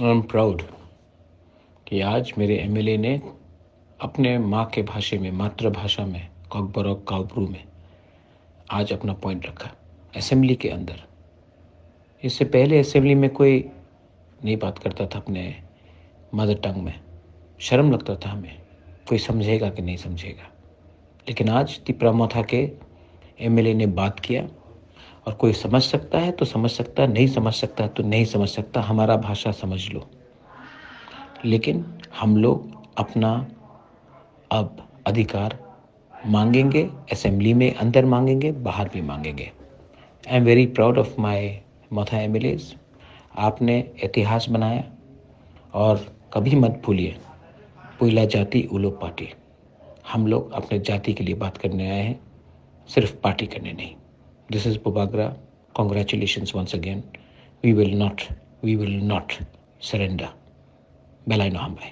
I am proud कि आज मेरे एमएलए ने अपने माँ के भाषा में, मातृभाषा में, कॉकबरॉक काउप्रू में आज अपना पॉइंट रखा असेंबली के अंदर। इससे पहले असेंबली में कोई नहीं बात करता था अपने मदर टंग में, शर्म लगता था हमें, कोई समझेगा कि नहीं समझेगा। लेकिन आज तिपरामोथा के एमएलए ने बात किया और कोई समझ सकता है तो समझ सकता, नहीं समझ सकता तो नहीं समझ सकता, हमारा भाषा समझ लो। लेकिन हम लोग अपना अब अधिकार मांगेंगे, असेंबली में अंदर मांगेंगे, बाहर भी मांगेंगे। I am very proud of my Motha MLAs. आपने इतिहास बनाया और कभी मत भूलिए, पुइला जाति उलो पार्टी। हम लोग अपने जाति के लिए बात करने आए हैं, सिर्फ पार्टी करने नहीं। दिस इज पुबागरा। Congratulations once again. We will not surrender. बेलाइनो हम भाई।